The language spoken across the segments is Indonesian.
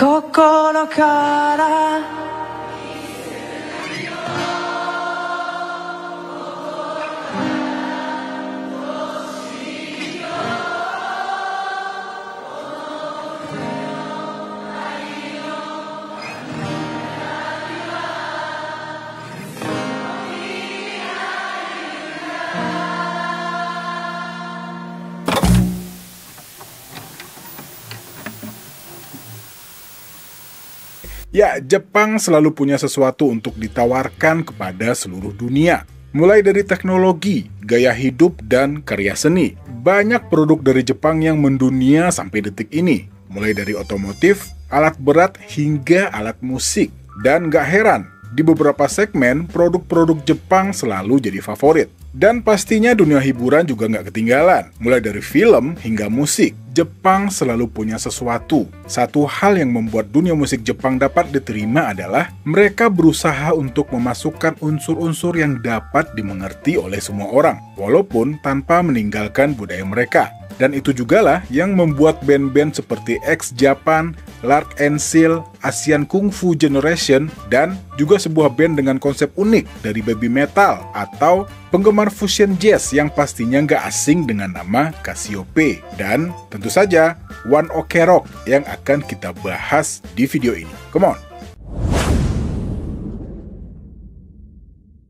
心から Ya, Jepang selalu punya sesuatu untuk ditawarkan kepada seluruh dunia. Mulai dari teknologi, gaya hidup, dan karya seni. Banyak produk dari Jepang yang mendunia sampai detik ini. Mulai dari otomotif, alat berat, hingga alat musik. Dan gak heran, di beberapa segmen, produk-produk Jepang selalu jadi favorit. Dan pastinya dunia hiburan juga nggak ketinggalan. Mulai dari film hingga musik, Jepang selalu punya sesuatu. Satu hal yang membuat dunia musik Jepang dapat diterima adalah mereka berusaha untuk memasukkan unsur-unsur yang dapat dimengerti oleh semua orang, walaupun tanpa meninggalkan budaya mereka. Dan itu jugalah yang membuat band-band seperti X-Japan, Lark and Seal, Asian Kung Fu Generation, dan juga sebuah band dengan konsep unik dari baby metal atau penggemar fusion jazz yang pastinya nggak asing dengan nama Cassiope. Dan tentu saja One Ok Rock yang akan kita bahas di video ini. Come on!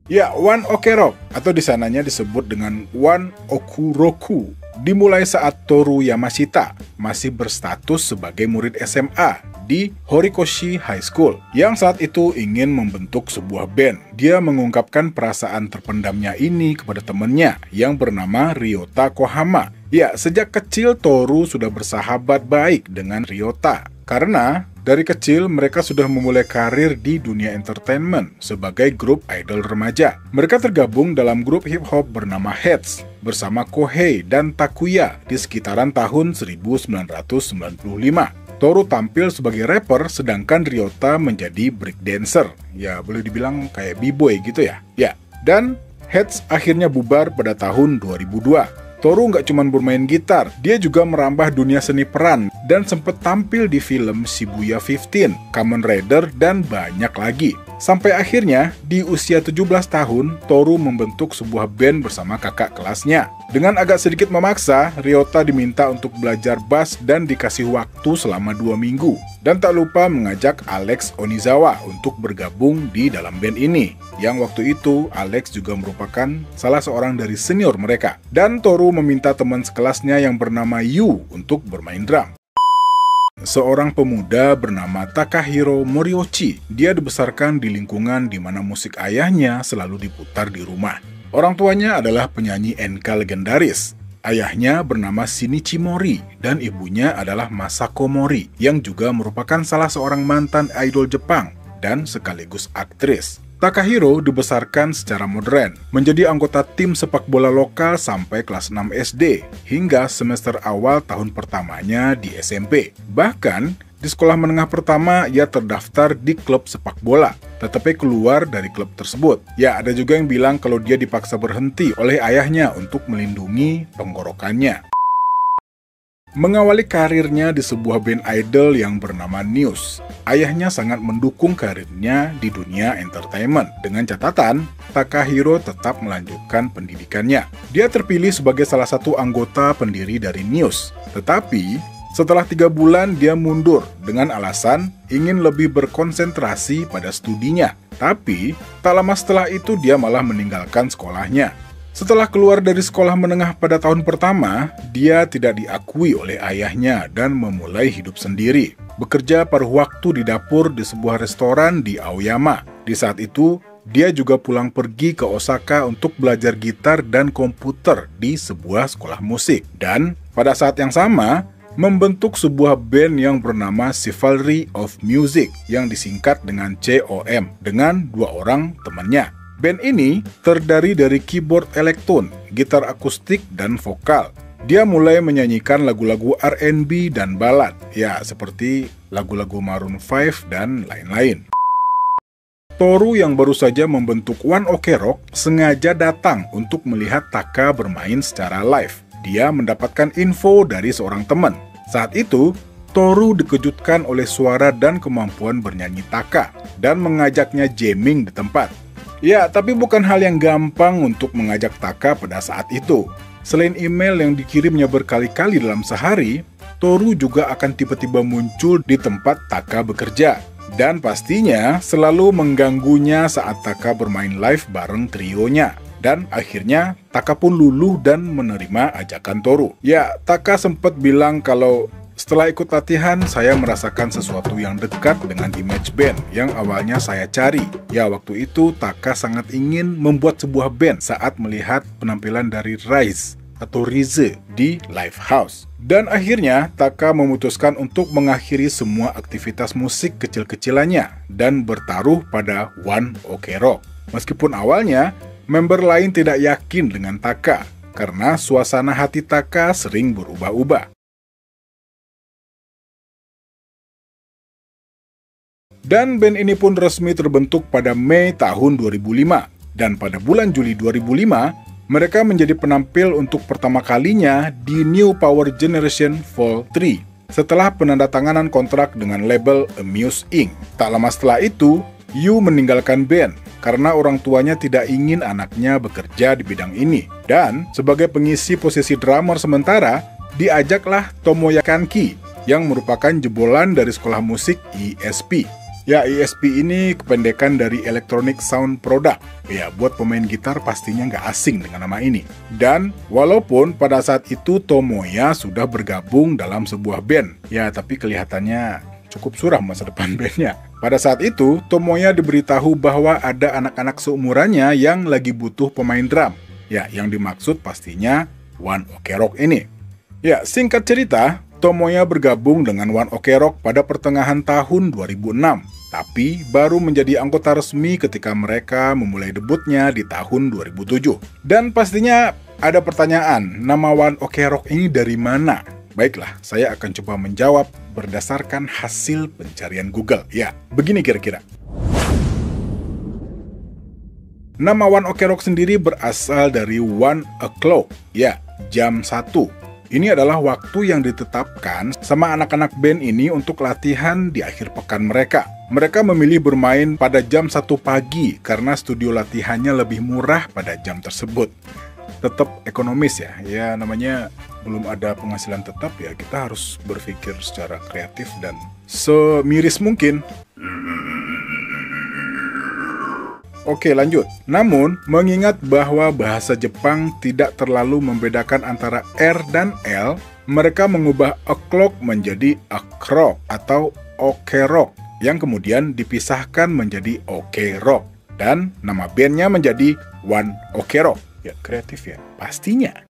Ya, One Ok Rock atau di sananya disebut dengan One Oku Roku dimulai saat Toru Yamashita masih berstatus sebagai murid SMA di Horikoshi High School yang saat itu ingin membentuk sebuah band. Dia mengungkapkan perasaan terpendamnya ini kepada temannya yang bernama Ryota Kohama. Ya, sejak kecil Toru sudah bersahabat baik dengan Ryota karena dari kecil mereka sudah memulai karir di dunia entertainment sebagai grup idol remaja. Mereka tergabung dalam grup hip-hop bernama Heads bersama Kohei dan Takuya di sekitaran tahun 1995. Toru tampil sebagai rapper sedangkan Ryota menjadi breakdancer. Ya, boleh dibilang kayak b-boy gitu ya. Ya, dan Heads akhirnya bubar pada tahun 2002. Toru nggak cuma bermain gitar, dia juga merambah dunia seni peran dan sempat tampil di film Shibuya 15, Kamen Rider, dan banyak lagi. Sampai akhirnya, di usia 17 tahun, Toru membentuk sebuah band bersama kakak kelasnya. Dengan agak sedikit memaksa, Ryota diminta untuk belajar bass dan dikasih waktu selama 2 minggu. Dan tak lupa mengajak Alex Onizawa untuk bergabung di dalam band ini. Yang waktu itu, Alex juga merupakan salah seorang dari senior mereka. Dan Toru meminta teman sekelasnya yang bernama Yu untuk bermain drum. Seorang pemuda bernama Takahiro Moriochi. Dia dibesarkan di lingkungan di mana musik ayahnya selalu diputar di rumah. Orang tuanya adalah penyanyi enka legendaris. Ayahnya bernama Shinichi Mori dan ibunya adalah Masako Mori yang juga merupakan salah seorang mantan idol Jepang dan sekaligus aktris. Takahiro dibesarkan secara modern, menjadi anggota tim sepak bola lokal sampai kelas 6 SD, hingga semester awal tahun pertamanya di SMP. Bahkan, di sekolah menengah pertama, ia terdaftar di klub sepak bola, tetapi keluar dari klub tersebut. Ya, ada juga yang bilang kalau dia dipaksa berhenti oleh ayahnya untuk melindungi tenggorokannya. Mengawali karirnya di sebuah band idol yang bernama News, ayahnya sangat mendukung karirnya di dunia entertainment. Dengan catatan, Takahiro tetap melanjutkan pendidikannya. Dia terpilih sebagai salah satu anggota pendiri dari News. Tetapi, setelah 3 bulan dia mundur dengan alasan ingin lebih berkonsentrasi pada studinya. Tapi, tak lama setelah itu dia malah meninggalkan sekolahnya. Setelah keluar dari sekolah menengah pada tahun pertama, dia tidak diakui oleh ayahnya dan memulai hidup sendiri. Bekerja paruh waktu di dapur di sebuah restoran di Aoyama. Di saat itu, dia juga pulang pergi ke Osaka untuk belajar gitar dan komputer di sebuah sekolah musik. Dan pada saat yang sama, membentuk sebuah band yang bernama Chivalry of Music yang disingkat dengan COM dengan 2 orang temannya. Band ini terdiri dari keyboard elektron, gitar akustik, dan vokal. Dia mulai menyanyikan lagu-lagu R&B dan ballad, ya seperti lagu-lagu Maroon 5 dan lain-lain. Toru yang baru saja membentuk One Ok Rock sengaja datang untuk melihat Taka bermain secara live. Dia mendapatkan info dari seorang teman. Saat itu, Toru dikejutkan oleh suara dan kemampuan bernyanyi Taka dan mengajaknya jamming di tempat. Ya, tapi bukan hal yang gampang untuk mengajak Taka pada saat itu. Selain email yang dikirimnya berkali-kali dalam sehari, Toru juga akan tiba-tiba muncul di tempat Taka bekerja. Dan pastinya selalu mengganggunya saat Taka bermain live bareng trionya. Dan akhirnya Taka pun luluh dan menerima ajakan Toru. Ya, Taka sempat bilang kalau setelah ikut latihan, saya merasakan sesuatu yang dekat dengan image band yang awalnya saya cari. Ya, waktu itu Taka sangat ingin membuat sebuah band saat melihat penampilan dari Rise atau Rize di live house. Dan akhirnya Taka memutuskan untuk mengakhiri semua aktivitas musik kecil-kecilannya dan bertaruh pada One Ok Rock. Meskipun awalnya member lain tidak yakin dengan Taka karena suasana hati Taka sering berubah-ubah. Dan band ini pun resmi terbentuk pada Mei tahun 2005. Dan pada bulan Juli 2005, mereka menjadi penampil untuk pertama kalinya di New Power Generation Vol. 3 setelah penandatanganan kontrak dengan label Amuse Inc. Tak lama setelah itu, Yu meninggalkan band karena orang tuanya tidak ingin anaknya bekerja di bidang ini. Dan sebagai pengisi posisi drummer sementara, diajaklah Tomoya Kanki yang merupakan jebolan dari sekolah musik ESP. Ya, ESP ini kependekan dari Electronic Sound Product. Ya, buat pemain gitar pastinya nggak asing dengan nama ini. Dan walaupun pada saat itu Tomoya sudah bergabung dalam sebuah band, ya tapi kelihatannya cukup suram masa depan bandnya. Pada saat itu, Tomoya diberitahu bahwa ada anak-anak seumurannya yang lagi butuh pemain drum. Ya, yang dimaksud pastinya One Ok Rock ini. Ya, singkat cerita, Tomoya bergabung dengan One Ok Rock pada pertengahan tahun 2006, tapi baru menjadi anggota resmi ketika mereka memulai debutnya di tahun 2007. Dan pastinya ada pertanyaan, nama One Ok Rock ini dari mana? Baiklah, saya akan coba menjawab berdasarkan hasil pencarian Google. Ya, begini kira-kira. Nama One Ok Rock sendiri berasal dari 1 o'clock, ya, jam 1. Ini adalah waktu yang ditetapkan sama anak-anak band ini untuk latihan di akhir pekan mereka. Mereka memilih bermain pada jam 1 pagi karena studio latihannya lebih murah pada jam tersebut. Tetap ekonomis ya namanya belum ada penghasilan tetap ya, kita harus berpikir secara kreatif dan semiris mungkin. Oke, lanjut. Namun, mengingat bahwa bahasa Jepang tidak terlalu membedakan antara R dan L, mereka mengubah o'clock menjadi o'clock atau okerok, yang kemudian dipisahkan menjadi OK Rock. Dan nama bandnya menjadi One Ok Rock. Ya, kreatif ya, pastinya.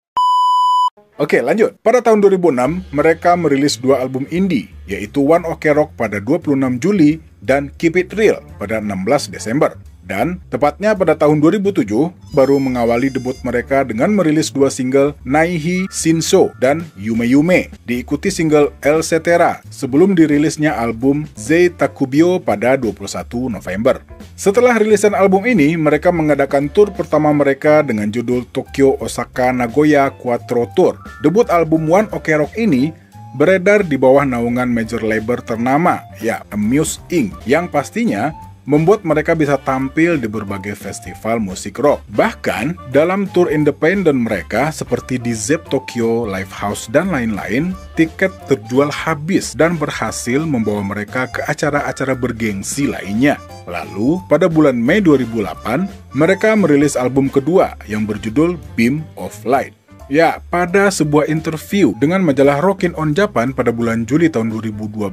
Oke, lanjut. Pada tahun 2006, mereka merilis 2 album indie, yaitu One Ok Rock pada 26 Juli dan Keep It Real pada 16 Desember. Dan tepatnya pada tahun 2007, baru mengawali debut mereka dengan merilis 2 single Naihi Shinso dan Yume Yume, diikuti single El Cetera sebelum dirilisnya album Zei Takubyo pada 21 November. Setelah rilisan album ini, mereka mengadakan tur pertama mereka dengan judul Tokyo Osaka Nagoya Quattro Tour. Debut album One Ok Rock ini beredar di bawah naungan major label ternama, ya Amuse Inc., yang pastinya membuat mereka bisa tampil di berbagai festival musik rock. Bahkan, dalam tur independen mereka seperti di Zep Tokyo, Live House, dan lain-lain, tiket terjual habis dan berhasil membawa mereka ke acara-acara bergengsi lainnya. Lalu, pada bulan Mei 2008, mereka merilis album kedua yang berjudul Beam of Light. Ya, pada sebuah interview dengan majalah Rockin' on Japan pada bulan Juli tahun 2012,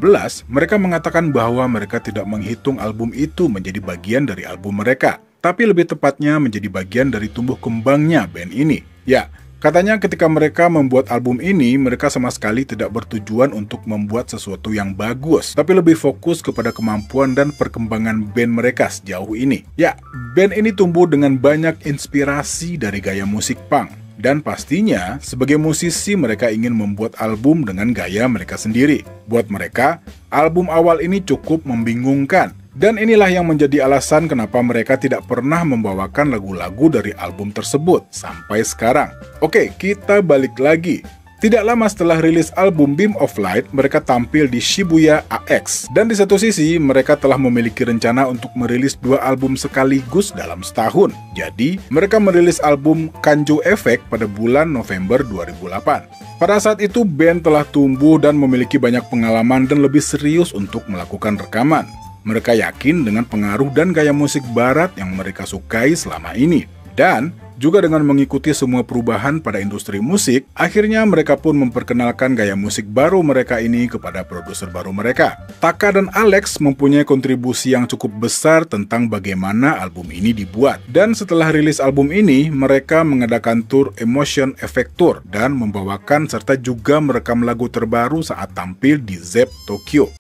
mereka mengatakan bahwa mereka tidak menghitung album itu menjadi bagian dari album mereka, tapi lebih tepatnya menjadi bagian dari tumbuh kembangnya band ini. Ya, katanya ketika mereka membuat album ini, mereka sama sekali tidak bertujuan untuk membuat sesuatu yang bagus, tapi lebih fokus kepada kemampuan dan perkembangan band mereka sejauh ini. Ya, band ini tumbuh dengan banyak inspirasi dari gaya musik punk. Dan pastinya, sebagai musisi mereka ingin membuat album dengan gaya mereka sendiri. Buat mereka, album awal ini cukup membingungkan. Dan inilah yang menjadi alasan kenapa mereka tidak pernah membawakan lagu-lagu dari album tersebut sampai sekarang. Oke, kita balik lagi. Tidak lama setelah rilis album Beam of Light, mereka tampil di Shibuya AX. Dan di satu sisi, mereka telah memiliki rencana untuk merilis 2 album sekaligus dalam setahun. Jadi, mereka merilis album Kanjo Effect pada bulan November 2008. Pada saat itu, band telah tumbuh dan memiliki banyak pengalaman dan lebih serius untuk melakukan rekaman. Mereka yakin dengan pengaruh dan gaya musik barat yang mereka sukai selama ini. Dan juga dengan mengikuti semua perubahan pada industri musik, akhirnya mereka pun memperkenalkan gaya musik baru mereka ini kepada produser baru mereka. Taka dan Alex mempunyai kontribusi yang cukup besar tentang bagaimana album ini dibuat. Dan setelah rilis album ini, mereka mengadakan tour Emotion Effect Tour dan membawakan serta juga merekam lagu terbaru saat tampil di ZEP Tokyo.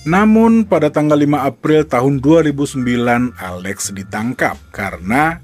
Namun pada tanggal 5 April tahun 2009, Alex ditangkap karena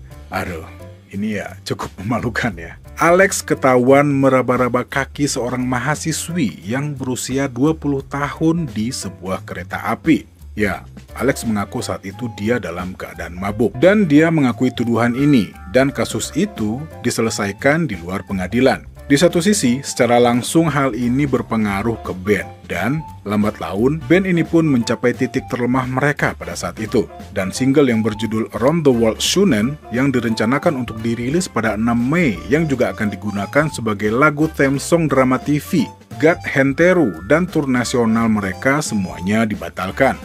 ini ya cukup memalukan ya. Alex ketahuan meraba-raba kaki seorang mahasiswi yang berusia 20 tahun di sebuah kereta api. Ya, Alex mengaku saat itu dia dalam keadaan mabuk. Dan dia mengakui tuduhan ini, dan kasus itu diselesaikan di luar pengadilan. Di satu sisi, secara langsung hal ini berpengaruh ke band, dan lambat laun, band ini pun mencapai titik terlemah mereka pada saat itu. Dan single yang berjudul Around the World Shounen yang direncanakan untuk dirilis pada 6 Mei yang juga akan digunakan sebagai lagu theme song drama TV, God Henteru, dan tur nasional mereka semuanya dibatalkan.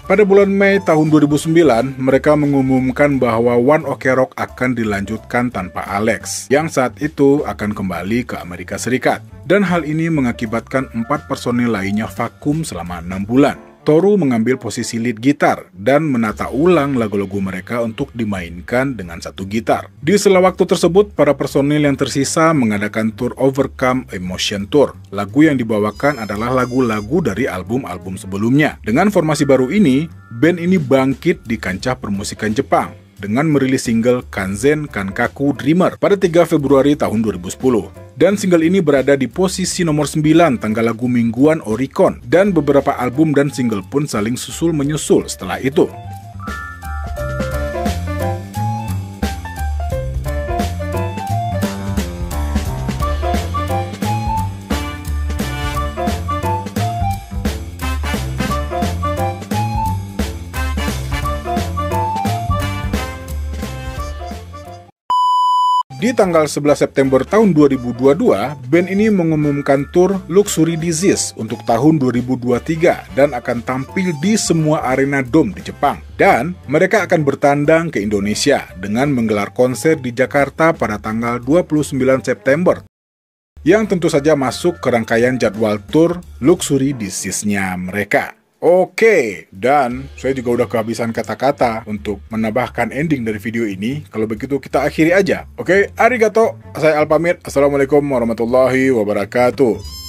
Pada bulan Mei tahun 2009, mereka mengumumkan bahwa One Ok Rock akan dilanjutkan tanpa Alex, yang saat itu akan kembali ke Amerika Serikat. Dan hal ini mengakibatkan 4 personil lainnya vakum selama 6 bulan. Toru mengambil posisi lead gitar dan menata ulang lagu-lagu mereka untuk dimainkan dengan satu gitar. Di sela waktu tersebut, para personil yang tersisa mengadakan tour Overcome Emotion Tour. Lagu yang dibawakan adalah lagu-lagu dari album-album sebelumnya. Dengan formasi baru ini, band ini bangkit di kancah permusikan Jepang dengan merilis single Kanzen Kankaku Dreamer pada 3 Februari tahun 2010. Dan single ini berada di posisi nomor 9 tanggal lagu mingguan Oricon, dan beberapa album dan single pun saling susul-menyusul setelah itu. Di tanggal 11 September tahun 2022, band ini mengumumkan tour Luxury Disease untuk tahun 2023 dan akan tampil di semua arena dome di Jepang. Dan mereka akan bertandang ke Indonesia dengan menggelar konser di Jakarta pada tanggal 29 September, yang tentu saja masuk ke rangkaian jadwal tour Luxury Disease-nya mereka. Oke, dan saya juga udah kehabisan kata-kata untuk menambahkan ending dari video ini. Kalau begitu kita akhiri aja. Oke, arigato. Saya Al pamit. Assalamualaikum warahmatullahi wabarakatuh.